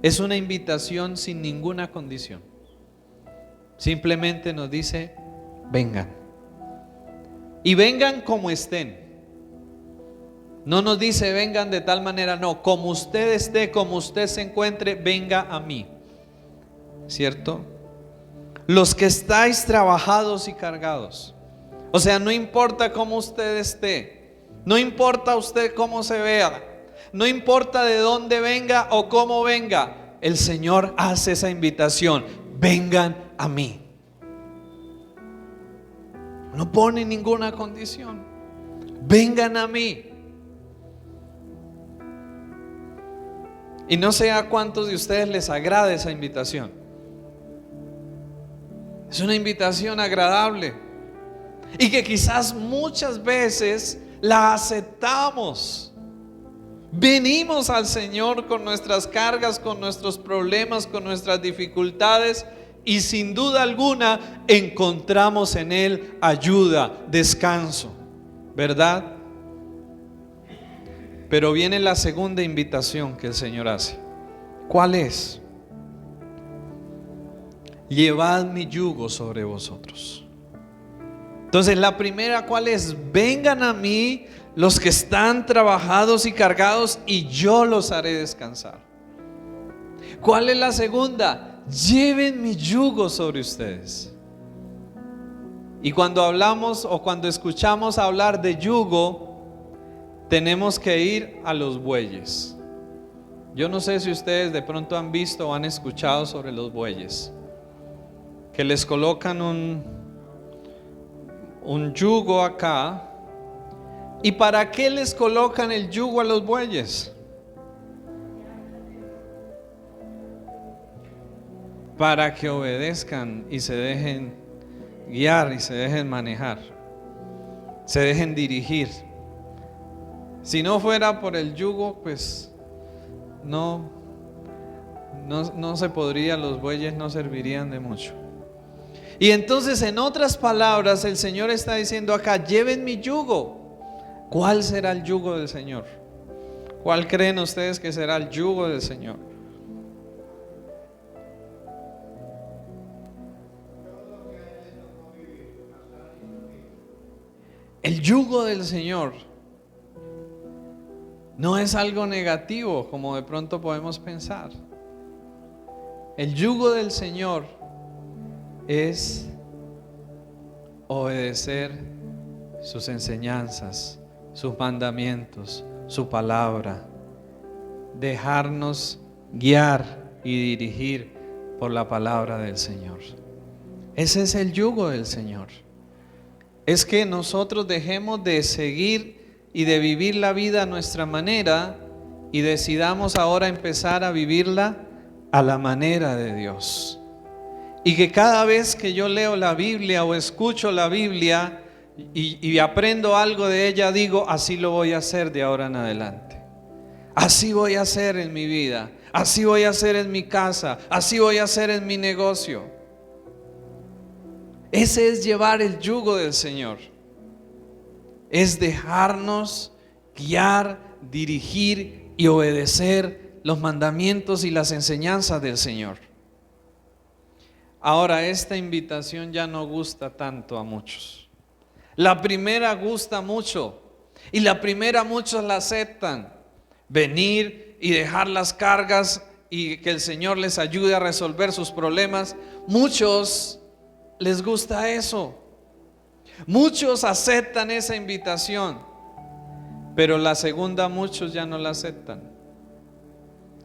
Es una invitación sin ninguna condición. Simplemente nos dice: vengan. Y vengan como estén. No nos dice vengan de tal manera, no, como usted esté, como usted se encuentre, venga a mí. ¿Cierto? Los que estáis trabajados y cargados. O sea, no importa cómo usted esté, no importa usted cómo se vea, no importa de dónde venga o cómo venga, el Señor hace esa invitación: vengan a mí. No pone ninguna condición. Vengan a mí. Y no sé a cuántos de ustedes les agrada esa invitación. Es una invitación agradable y que quizás muchas veces la aceptamos. Venimos al Señor con nuestras cargas, con nuestros problemas, con nuestras dificultades, y sin duda alguna encontramos en Él ayuda, descanso, ¿verdad? Pero viene la segunda invitación que el Señor hace. ¿Cuál es? Llevad mi yugo sobre vosotros. Entonces la primera, ¿cuál es? Vengan a mí los que están trabajados y cargados, y yo los haré descansar. ¿Cuál es la segunda? Lleven mi yugo sobre ustedes. Y cuando hablamos o cuando escuchamos hablar de yugo, tenemos que ir a los bueyes. Yo no sé si ustedes de pronto han visto o han escuchado sobre los bueyes, que les colocan un yugo acá. ¿Y para qué les colocan el yugo a los bueyes? Para que obedezcan y se dejen guiar y se dejen manejar, se dejen dirigir. Si no fuera por el yugo, pues no se podría, los bueyes no servirían de mucho. Y entonces, en otras palabras, el Señor está diciendo acá: lleven mi yugo. ¿Cuál será el yugo del Señor? ¿Cuál creen ustedes que será el yugo del Señor? El yugo del Señor no es algo negativo como de pronto podemos pensar. El yugo del Señor es obedecer sus enseñanzas, sus mandamientos, su palabra, dejarnos guiar y dirigir por la palabra del Señor. Ese es el yugo del Señor. Es que nosotros dejemos de seguir y de vivir la vida a nuestra manera y decidamos ahora empezar a vivirla a la manera de Dios. Y que cada vez que yo leo la Biblia o escucho la Biblia y aprendo algo de ella, digo: así lo voy a hacer de ahora en adelante. Así voy a hacer en mi vida, así voy a hacer en mi casa, así voy a hacer en mi negocio. Ese es llevar el yugo del Señor. Es dejarnos guiar, dirigir y obedecer los mandamientos y las enseñanzas del Señor. Ahora, esta invitación ya no gusta tanto a muchos. La primera gusta mucho, y la primera muchos la aceptan: venir y dejar las cargas y que el Señor les ayude a resolver sus problemas. Muchos les gusta eso, muchos aceptan esa invitación, pero la segunda muchos ya no la aceptan.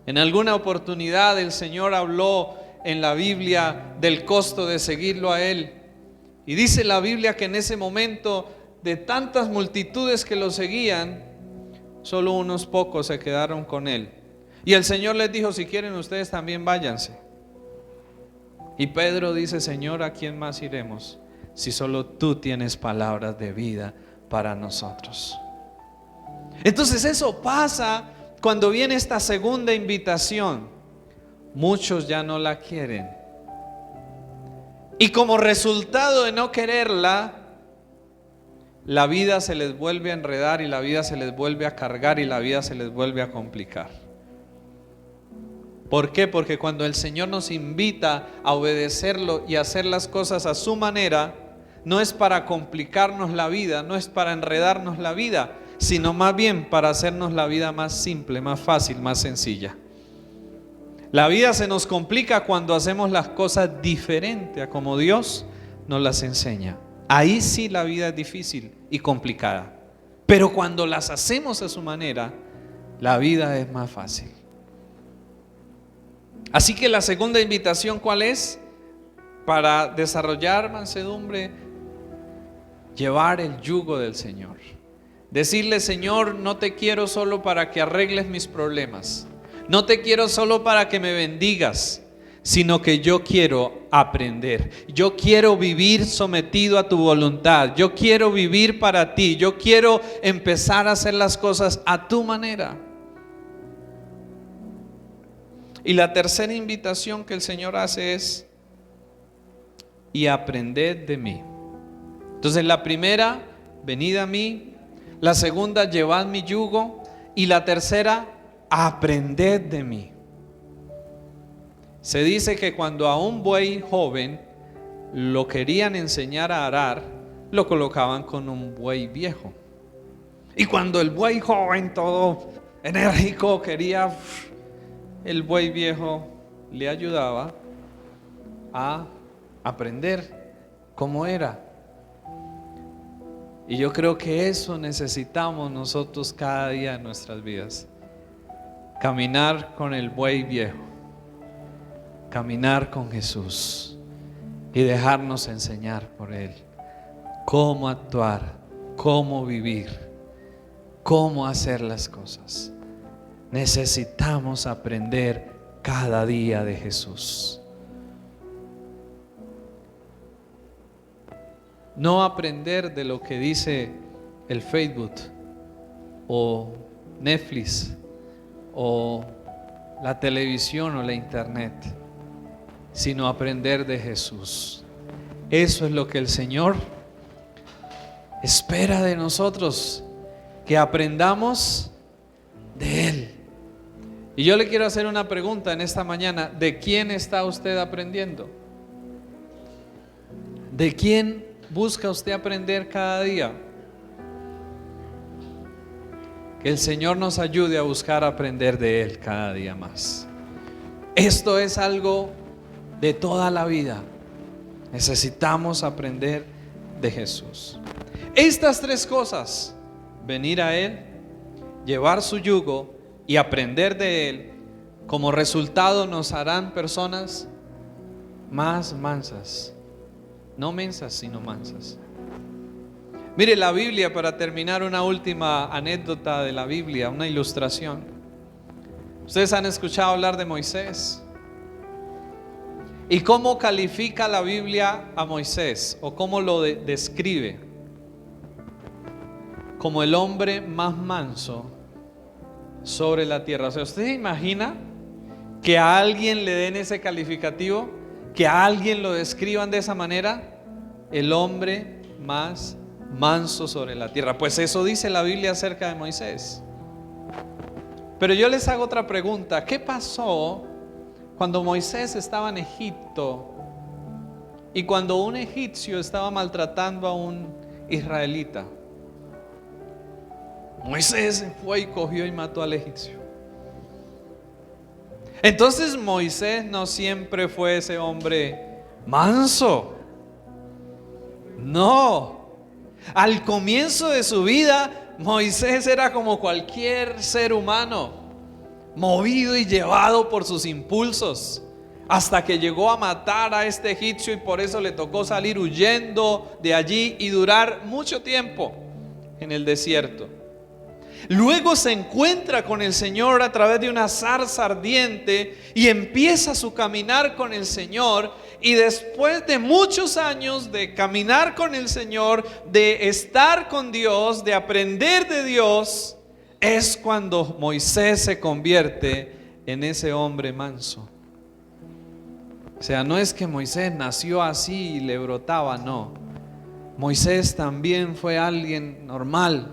En alguna oportunidad el Señor habló en la Biblia del costo de seguirlo a Él, y dice la Biblia que en ese momento, de tantas multitudes que lo seguían, solo unos pocos se quedaron con Él, y el Señor les dijo: si quieren ustedes también váyanse. Y Pedro dice: Señor, ¿a quién más iremos si solo tú tienes palabras de vida para nosotros? Entonces eso pasa cuando viene esta segunda invitación. Muchos ya no la quieren, y como resultado de no quererla, la vida se les vuelve a enredar, y la vida se les vuelve a cargar, y la vida se les vuelve a complicar. ¿Por qué? Porque cuando el Señor nos invita a obedecerlo y a hacer las cosas a su manera, no es para complicarnos la vida, no es para enredarnos la vida, sino más bien para hacernos la vida más simple, más fácil, más sencilla. La vida se nos complica cuando hacemos las cosas diferente a como Dios nos las enseña. Ahí sí la vida es difícil y complicada. Pero cuando las hacemos a su manera, la vida es más fácil. Así que la segunda invitación, ¿cuál es? Para desarrollar mansedumbre, llevar el yugo del Señor. Decirle: Señor, no te quiero solo para que arregles mis problemas. No te quiero solo para que me bendigas, sino que yo quiero aprender. Yo quiero vivir sometido a tu voluntad. Yo quiero vivir para ti. Yo quiero empezar a hacer las cosas a tu manera. Y la tercera invitación que el Señor hace es: y aprended de mí. Entonces la primera, venid a mí. La segunda, llevad mi yugo. Y la tercera, aprended de mí. Se dice que cuando a un buey joven lo querían enseñar a arar, lo colocaban con un buey viejo. Y cuando el buey joven, todo enérgico, quería, el buey viejo le ayudaba a aprender cómo era. Y yo creo que eso necesitamos nosotros cada día en nuestras vidas. Caminar con el buey viejo, caminar con Jesús y dejarnos enseñar por Él cómo actuar, cómo vivir, cómo hacer las cosas. Necesitamos aprender cada día de Jesús. No aprender de lo que dice el Facebook o Netflix o la televisión o la internet, sino aprender de Jesús. Eso es lo que el Señor espera de nosotros, que aprendamos de Él. Y yo le quiero hacer una pregunta en esta mañana: ¿de quién está usted aprendiendo? ¿De quién busca usted aprender cada día? Que el Señor nos ayude a buscar aprender de Él cada día más. Esto es algo de toda la vida. Necesitamos aprender de Jesús. Estas tres cosas: venir a Él, llevar su yugo y aprender de Él, como resultado nos harán personas más mansas. No mensas, sino mansas. Mire la Biblia, para terminar, una última anécdota de la Biblia, una ilustración. Ustedes han escuchado hablar de Moisés. ¿Y cómo califica la Biblia a Moisés? ¿O cómo lo describe? Como el hombre más manso sobre la tierra. O sea, ¿usted se imagina que a alguien le den ese calificativo? ¿Que a alguien lo describan de esa manera? El hombre más manso sobre la tierra. Pues eso dice la Biblia acerca de Moisés. Pero yo les hago otra pregunta: ¿qué pasó cuando Moisés estaba en Egipto y cuando un egipcio estaba maltratando a un israelita? Moisés fue y cogió y mató al egipcio. Entonces Moisés no siempre fue ese hombre manso. No. Al comienzo de su vida, Moisés era como cualquier ser humano, movido y llevado por sus impulsos, hasta que llegó a matar a este egipcio, y por eso le tocó salir huyendo de allí y durar mucho tiempo en el desierto. Luego se encuentra con el Señor a través de una zarza ardiente y empieza su caminar con el Señor. Y después de muchos años de caminar con el Señor, de estar con Dios, de aprender de Dios, es cuando Moisés se convierte en ese hombre manso. O sea, no es que Moisés nació así y le brotaba, no. Moisés también fue alguien normal,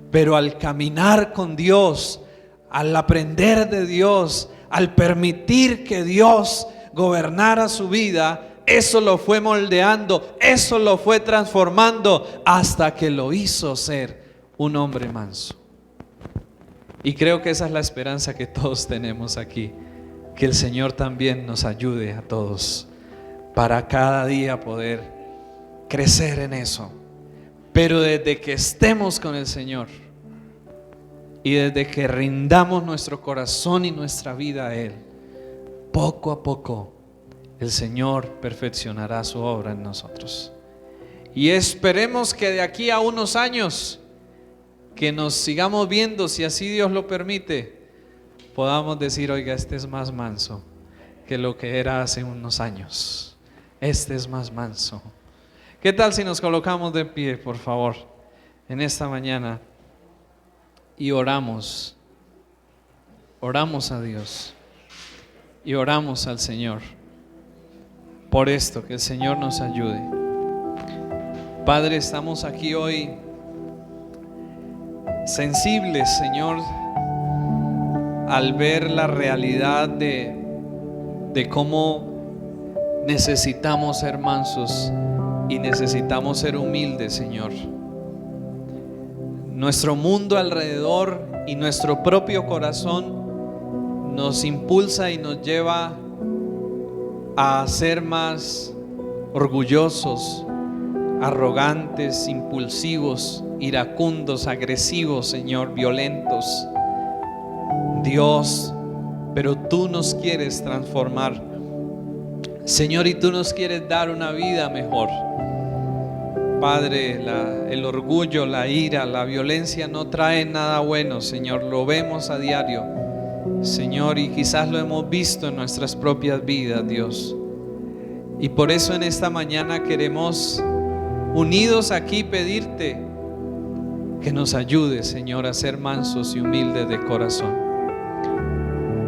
pero al caminar con Dios, al aprender de Dios, al permitir que Dios gobernara su vida, eso lo fue moldeando, eso lo fue transformando hasta que lo hizo ser un hombre manso. Y creo que esa es la esperanza que todos tenemos aquí, que el Señor también nos ayude a todos para cada día poder crecer en eso. Pero desde que estemos con el Señor y desde que rindamos nuestro corazón y nuestra vida a Él, poco a poco el Señor perfeccionará su obra en nosotros. Y esperemos que de aquí a unos años que nos sigamos viendo, si así Dios lo permite, podamos decir: oiga, este es más manso que lo que era hace unos años. Este es más manso. ¿Qué tal si nos colocamos de pie, por favor, en esta mañana y oramos? Oramos a Dios y oramos al Señor por esto, que el Señor nos ayude. Padre, estamos aquí hoy sensibles, Señor, al ver la realidad de cómo necesitamos ser mansos y necesitamos ser humildes, Señor. Nuestro mundo alrededor y nuestro propio corazón nos impulsa y nos lleva a ser más orgullosos, arrogantes, impulsivos, iracundos, agresivos, Señor, violentos. Dios, pero tú nos quieres transformar, Señor, y tú nos quieres dar una vida mejor. Padre, el orgullo, la ira, la violencia no traen nada bueno, Señor. Lo vemos a diario, Señor, y quizás lo hemos visto en nuestras propias vidas, Dios. Y por eso en esta mañana queremos, unidos aquí, pedirte que nos ayudes, Señor, a ser mansos y humildes de corazón.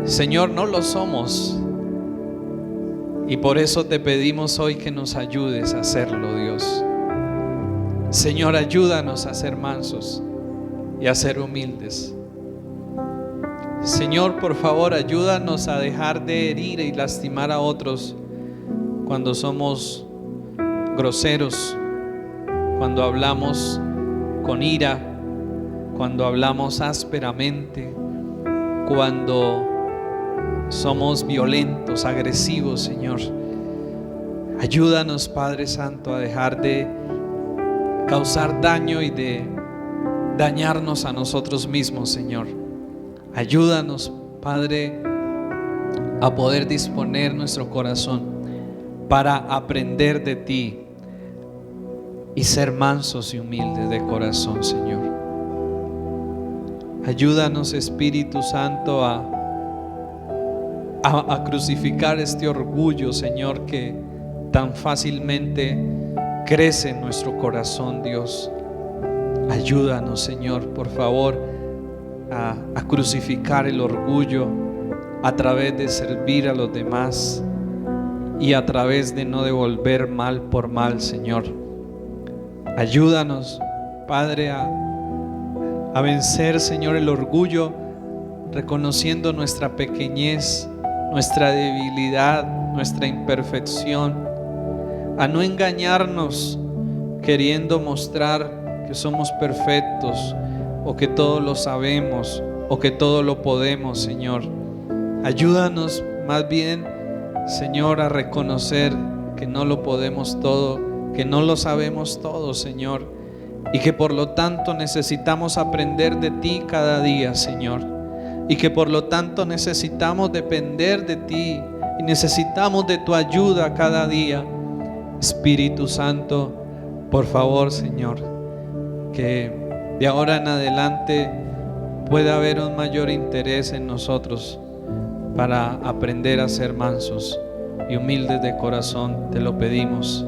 Señor, no lo somos, y por eso te pedimos hoy que nos ayudes a hacerlo, Dios. Señor, ayúdanos a ser mansos y a ser humildes. Señor, por favor, ayúdanos a dejar de herir y lastimar a otros cuando somos groseros, cuando hablamos con ira, cuando hablamos ásperamente, cuando somos violentos, agresivos, Señor. Ayúdanos, Padre Santo, a dejar de causar daño y de dañarnos a nosotros mismos, Señor. Ayúdanos, Padre, a poder disponer nuestro corazón para aprender de ti y ser mansos y humildes de corazón, Señor. Ayúdanos, Espíritu Santo, a crucificar este orgullo, Señor, que tan fácilmente crece en nuestro corazón, Dios. Ayúdanos, Señor, por favor, a crucificar el orgullo a través de servir a los demás y a través de no devolver mal por mal, Señor. Ayúdanos, Padre, a vencer, Señor, el orgullo, reconociendo nuestra pequeñez, nuestra debilidad, nuestra imperfección, a no engañarnos queriendo mostrar que somos perfectos o que todo lo sabemos o que todo lo podemos, Señor. Ayúdanos más bien, Señor, a reconocer que no lo podemos todo, que no lo sabemos todo, Señor, y que por lo tanto necesitamos aprender de ti cada día, Señor, y que por lo tanto necesitamos depender de ti y necesitamos de tu ayuda cada día. Espíritu Santo, por favor, Señor, que de ahora en adelante pueda haber un mayor interés en nosotros para aprender a ser mansos y humildes de corazón. Te lo pedimos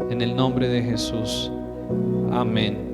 en el nombre de Jesús. Amén.